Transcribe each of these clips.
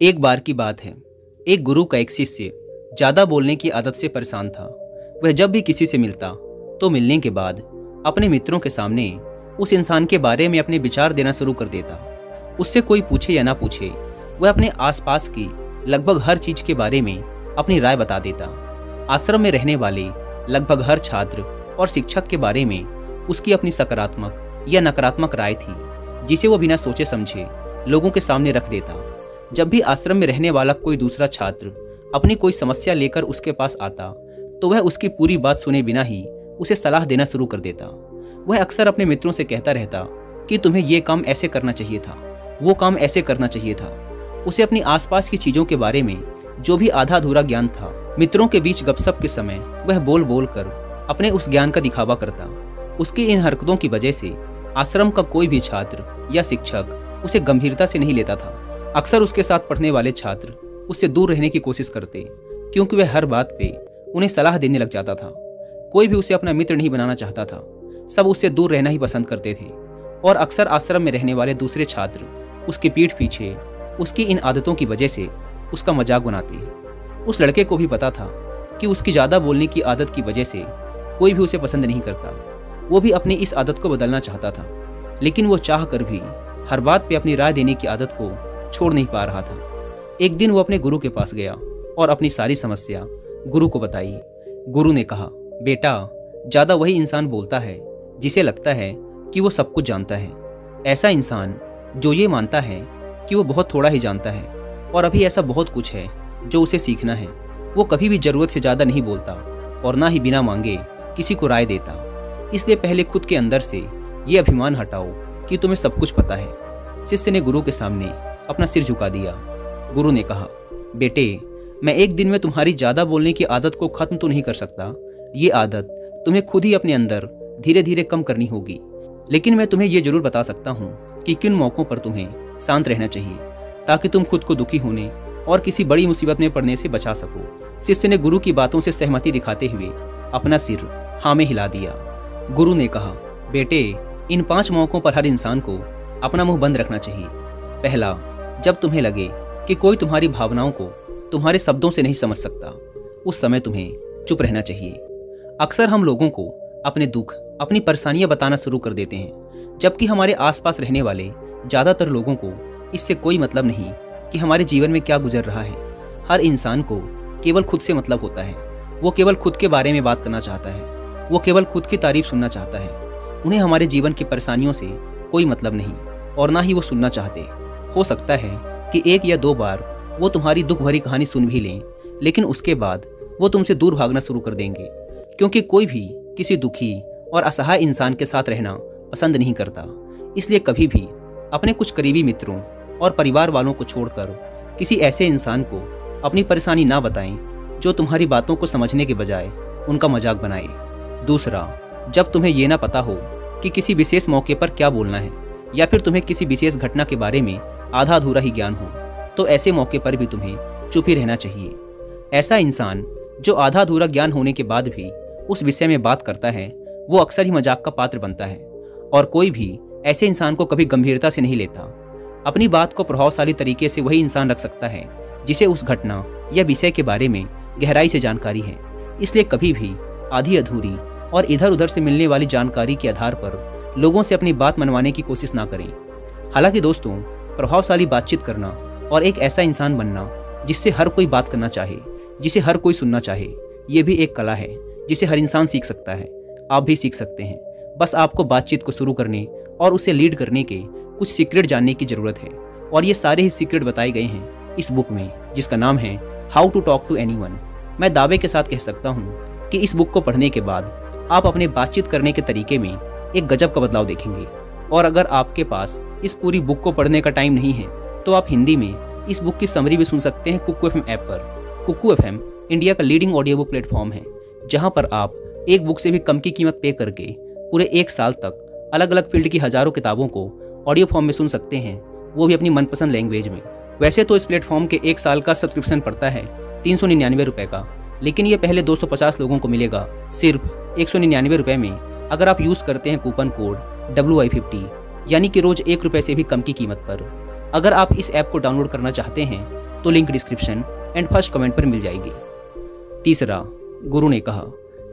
एक बार की बात है, एक गुरु का एक शिष्य ज़्यादा बोलने की आदत से परेशान था। वह जब भी किसी से मिलता तो मिलने के बाद अपने मित्रों के सामने उस इंसान के बारे में अपने विचार देना शुरू कर देता। उससे कोई पूछे या ना पूछे, वह अपने आसपास की लगभग हर चीज़ के बारे में अपनी राय बता देता। आश्रम में रहने वाले लगभग हर छात्र और शिक्षक के बारे में उसकी अपनी सकारात्मक या नकारात्मक राय थी, जिसे वो बिना सोचे समझे लोगों के सामने रख देता। जब भी आश्रम में रहने वाला कोई दूसरा छात्र अपनी कोई समस्या लेकर उसके पास आता तो वह उसकी पूरी बात सुने बिना ही उसे सलाह देना शुरू कर देता। वह अक्सर अपने मित्रों से कहता रहता कि तुम्हें ये काम ऐसे करना चाहिए था, वो काम ऐसे करना चाहिए था। उसे अपनी आसपास की चीज़ों के बारे में जो भी आधा अधूरा ज्ञान था, मित्रों के बीच गपशप के समय वह बोल बोल कर अपने उस ज्ञान का दिखावा करता। उसकी इन हरकतों की वजह से आश्रम का कोई भी छात्र या शिक्षक उसे गंभीरता से नहीं लेता था। अक्सर उसके साथ पढ़ने वाले छात्र उससे दूर रहने की कोशिश करते, क्योंकि वह हर बात पे उन्हें सलाह देने लग जाता था। कोई भी उसे अपना मित्र नहीं बनाना चाहता था, सब उससे दूर रहना ही पसंद करते थे। और अक्सर आश्रम में रहने वाले दूसरे छात्र उसकी पीठ पीछे उसकी इन आदतों की वजह से उसका मजाक बनाते। उस लड़के को भी पता था कि उसकी ज़्यादा बोलने की आदत की वजह से कोई भी उसे पसंद नहीं करता। वो भी अपनी इस आदत को बदलना चाहता था, लेकिन वो चाह कर भी हर बात पे अपनी राय देने की आदत को छोड़ नहीं पा रहा था। एक दिन वो अपने गुरु के पास गया और अपनी सारी समस्या गुरु को बताई। गुरु ने कहा, बेटा, ज़्यादा वही इंसान बोलता है जिसे लगता है कि वो सब कुछ जानता है। ऐसा इंसान जो ये मानता है कि वो बहुत थोड़ा ही जानता है और अभी ऐसा बहुत कुछ है जो उसे सीखना है। वो कभी भी ज़रूरत से ज़्यादा नहीं बोलता और ना ही बिना मांगे किसी को राय देता। इसलिए पहले खुद के अंदर से ये अभिमान हटाओ कि तुम्हें सब कुछ पता है। शिष्य ने गुरु के सामने अपना सिर झुका दिया। गुरु ने कहा, बेटे, मैं एक दिन में तुम्हारी ज़्यादा बोलने की आदत को खत्म तो नहीं कर सकता। ये आदत तुम्हें खुद ही अपने अंदर धीरे धीरे कम करनी होगी। लेकिन मैं तुम्हें ये जरूर बता सकता हूँ कि किन मौक़ों पर तुम्हें शांत रहना चाहिए, ताकि तुम खुद को दुखी होने और किसी बड़ी मुसीबत में पड़ने से बचा सको। शिष्य ने गुरु की बातों से सहमति दिखाते हुए अपना सिर हाँ में हिला दिया। गुरु ने कहा, बेटे, इन 5 मौक़ों पर हर इंसान को अपना मुंह बंद रखना चाहिए। पहला, जब तुम्हें लगे कि कोई तुम्हारी भावनाओं को तुम्हारे शब्दों से नहीं समझ सकता, उस समय तुम्हें चुप रहना चाहिए। अक्सर हम लोगों को अपने दुख, अपनी परेशानियां बताना शुरू कर देते हैं, जबकि हमारे आसपास रहने वाले ज़्यादातर लोगों को इससे कोई मतलब नहीं कि हमारे जीवन में क्या गुजर रहा है। हर इंसान को केवल खुद से मतलब होता है। वो केवल खुद के बारे में बात करना चाहता है। वो केवल खुद की तारीफ सुनना चाहता है। उन्हें हमारे जीवन की परेशानियों से कोई मतलब नहीं और ना ही वो सुनना चाहते। हो सकता है कि 1 या 2 बार वो तुम्हारी दुख भरी कहानी सुन भी लें, लेकिन उसके बाद वो तुमसे दूर भागना शुरू कर देंगे, क्योंकि कोई भी किसी दुखी और असहाय इंसान के साथ रहना पसंद नहीं करता। इसलिए कभी भी अपने कुछ करीबी मित्रों और परिवार वालों को छोड़कर किसी ऐसे इंसान को अपनी परेशानी ना बताएं जो तुम्हारी बातों को समझने के बजाय उनका मजाक बनाए। दूसरा, जब तुम्हें ये ना पता हो कि किसी विशेष मौके पर क्या बोलना है, या फिर तुम्हें किसी विशेष घटना के बारे में आधा अधूरा ही ज्ञान हो, तो ऐसे मौके पर भी तुम्हें चुप ही रहना चाहिए। ऐसा इंसान जो आधा अधूरा ज्ञान होने के बाद भी उस विषय में बात करता है, वो अक्सर ही मजाक का पात्र बनता है, और कोई भी ऐसे इंसान को कभी गंभीरता से नहीं लेता। अपनी बात को प्रभावशाली तरीके से वही इंसान रख सकता है जिसे उस घटना या विषय के बारे में गहराई से जानकारी है। इसलिए कभी भी आधी अधूरी और इधर उधर से मिलने वाली जानकारी के आधार पर लोगों से अपनी बात मनवाने की कोशिश ना करें। हालांकि दोस्तों, प्रभावशाली बातचीत करना और एक ऐसा इंसान बनना जिससे हर कोई बात करना चाहे, जिसे हर कोई सुनना चाहे, ये भी एक कला है जिसे हर इंसान सीख सकता है। आप भी सीख सकते हैं। बस आपको बातचीत को शुरू करने और उसे लीड करने के कुछ सीक्रेट जानने की ज़रूरत है, और ये सारे ही सीक्रेट बताए गए हैं इस बुक में, जिसका नाम है how to talk to anyone. मैं दावे के साथ कह सकता हूँ कि इस बुक को पढ़ने के बाद आप अपने बातचीत करने के तरीके में एक गजब का बदलाव देखेंगे। और अगर आपके पास इस पूरी बुक को पढ़ने का टाइम नहीं है, तो आप हिंदी में इस बुक की समरी भी सुन सकते हैं कुकू एफएम ऐप पर। कुकू एफएम इंडिया का लीडिंग ऑडियो बुक प्लेटफॉर्म है, जहां पर आप एक बुक से भी कम की कीमत पे करके पूरे 1 साल तक अलग अलग फील्ड की हज़ारों किताबों को ऑडियो फॉर्म में सुन सकते हैं, वो भी अपनी मनपसंद लैंग्वेज में। वैसे तो इस प्लेटफॉर्म के 1 साल का सब्सक्रिप्शन पड़ता है 399 रुपये का, लेकिन ये पहले 250 लोगों को मिलेगा सिर्फ 199 रुपये में, अगर आप यूज़ करते हैं कूपन कोड WI50, यानी कि रोज़ 1 रुपये से भी कम की कीमत पर। अगर आप इस ऐप को डाउनलोड करना चाहते हैं तो link description and first comment पर मिल जाएगी। तीसरा, गुरु ने कहा,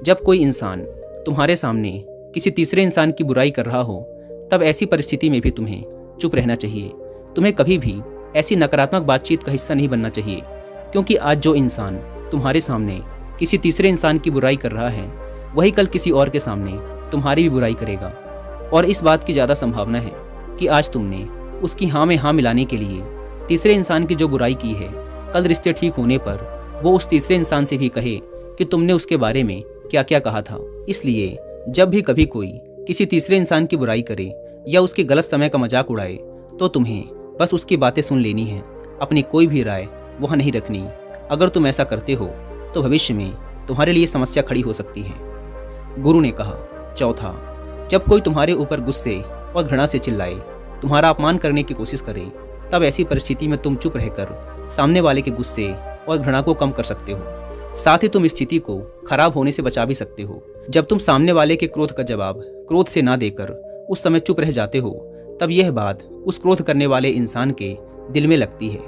जब कोई इंसान तुम्हारे सामने किसी तीसरे इंसान की बुराई कर रहा हो, तब ऐसी परिस्थिति में भी तुम्हें चुप रहना चाहिए। तुम्हें कभी भी ऐसी नकारात्मक बातचीत का हिस्सा नहीं बनना चाहिए, क्योंकि आज जो इंसान तुम्हारे सामने किसी तीसरे इंसान की बुराई कर रहा है, वही कल किसी और के सामने तुम्हारी भी बुराई करेगा। और इस बात की ज़्यादा संभावना है कि आज तुमने उसकी हाँ में हाँ मिलाने के लिए तीसरे इंसान की जो बुराई की है, कल रिश्ते ठीक होने पर वो उस तीसरे इंसान से भी कहे कि तुमने उसके बारे में क्या क्या कहा था। इसलिए जब भी कभी कोई किसी तीसरे इंसान की बुराई करे या उसके गलत समय का मजाक उड़ाए, तो तुम्हें बस उसकी बातें सुन लेनी है, अपनी कोई भी राय वहाँ नहीं रखनी। अगर तुम ऐसा करते हो तो भविष्य में तुम्हारे लिए समस्या खड़ी हो सकती है। गुरु ने कहा, चौथा, जब कोई तुम्हारे ऊपर गुस्से और घृणा से चिल्लाए, तुम्हारा अपमान करने की कोशिश करे, तब ऐसी परिस्थिति में तुम चुप रहकर सामने वाले के गुस्से और घृणा को कम कर सकते हो। साथ ही तुम स्थिति को खराब होने से बचा भी सकते हो। जब तुम सामने वाले के क्रोध का जवाब क्रोध से ना देकर उस समय चुप रह जाते हो, तब यह बात उस क्रोध करने वाले इंसान के दिल में लगती है।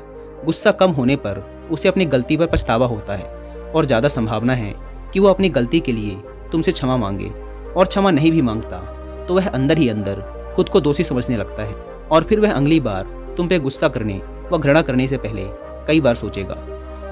गुस्सा कम होने पर उसे अपनी गलती पर पछतावा होता है और ज़्यादा संभावना है कि वो अपनी गलती के लिए तुमसे क्षमा मांगे, और क्षमा नहीं भी मांगता तो वह अंदर ही अंदर खुद को दोषी समझने लगता है, और फिर वह अगली बार तुम पे गुस्सा करने व घृणा करने से पहले कई बार सोचेगा।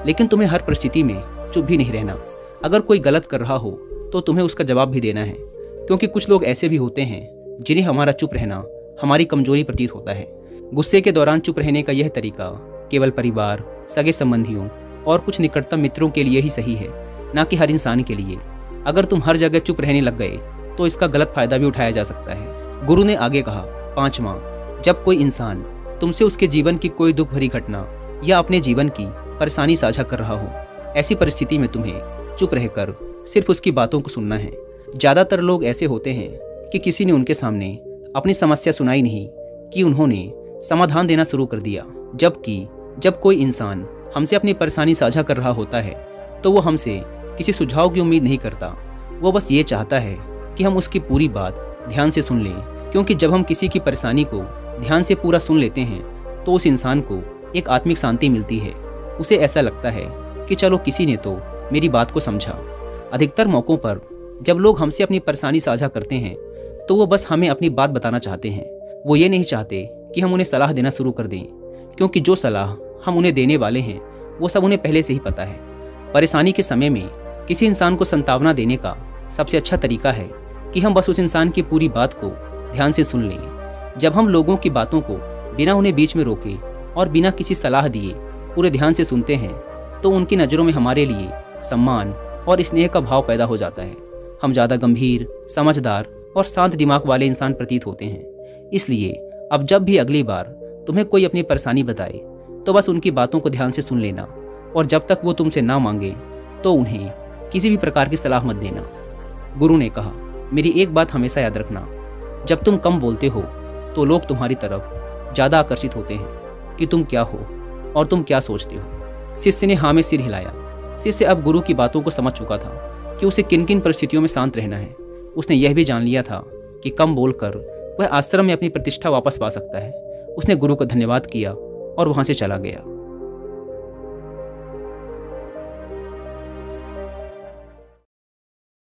लेकिन तुम्हें हर परिस्थिति में चुप भी नहीं रहना। अगर कोई गलत कर रहा हो तो तुम्हें उसका जवाब भी देना है, क्योंकि कुछ लोग ऐसे भी होते हैं जिन्हें हमारा चुप रहना हमारी कमजोरी प्रतीत होता है। गुस्से के दौरान चुप रहने का यह तरीका केवल परिवार, सगे संबंधियों और कुछ निकटतम मित्रों के लिए ही सही है, ना कि हर इंसान के लिए। अगर तुम हर जगह चुप रहने लग गए तो इसका गलत फायदा भी उठाया जा सकता है। गुरु ने आगे कहा, पांचवा, जब कोई इंसान तुमसे उसके जीवन की कोई दुख भरी घटना या अपने जीवन की परेशानी साझा कर रहा हो, ऐसी परिस्थिति में तुम्हें चुप रहकर सिर्फ उसकी बातों को सुनना है। ज़्यादातर लोग ऐसे होते हैं कि किसी ने उनके सामने अपनी समस्या सुनाई नहीं कि उन्होंने समाधान देना शुरू कर दिया। जबकि जब कोई इंसान हमसे अपनी परेशानी साझा कर रहा होता है तो वो हमसे किसी सुझाव की उम्मीद नहीं करता। वो बस ये चाहता है कि हम उसकी पूरी बात ध्यान से सुन लें, क्योंकि जब हम किसी की परेशानी को ध्यान से पूरा सुन लेते हैं तो उस इंसान को एक आत्मिक शांति मिलती है। उसे ऐसा लगता है कि चलो किसी ने तो मेरी बात को समझा। अधिकतर मौक़ों पर जब लोग हमसे अपनी परेशानी साझा करते हैं तो वो बस हमें अपनी बात बताना चाहते हैं। वो ये नहीं चाहते कि हम उन्हें सलाह देना शुरू कर दें, क्योंकि जो सलाह हम उन्हें देने वाले हैं वो सब उन्हें पहले से ही पता है। परेशानी के समय में किसी इंसान को सांत्वना देने का सबसे अच्छा तरीका है कि हम बस उस इंसान की पूरी बात को ध्यान से सुन लें। जब हम लोगों की बातों को बिना उन्हें बीच में रोके और बिना किसी सलाह दिए पूरे ध्यान से सुनते हैं तो उनकी नज़रों में हमारे लिए सम्मान और स्नेह का भाव पैदा हो जाता है। हम ज़्यादा गंभीर, समझदार और शांत दिमाग वाले इंसान प्रतीत होते हैं। इसलिए अब जब भी अगली बार तुम्हें कोई अपनी परेशानी बताए तो बस उनकी बातों को ध्यान से सुन लेना, और जब तक वो तुमसे ना मांगे तो उन्हें किसी भी प्रकार की सलाह मत देना। गुरु ने कहा, मेरी एक बात हमेशा याद रखना, जब तुम कम बोलते हो तो लोग तुम्हारी तरफ ज़्यादा आकर्षित होते हैं कि तुम क्या हो और तुम क्या सोचते हो। शिष्य ने हाँ में सिर हिलाया। शिष्य अब गुरु की बातों को समझ चुका था कि उसे किन किन परिस्थितियों में शांत रहना है। उसने यह भी जान लिया था कि कम बोलकर वह आश्रम में अपनी प्रतिष्ठा वापस पा सकता है। उसने गुरु को धन्यवाद किया और वहाँ से चला गया।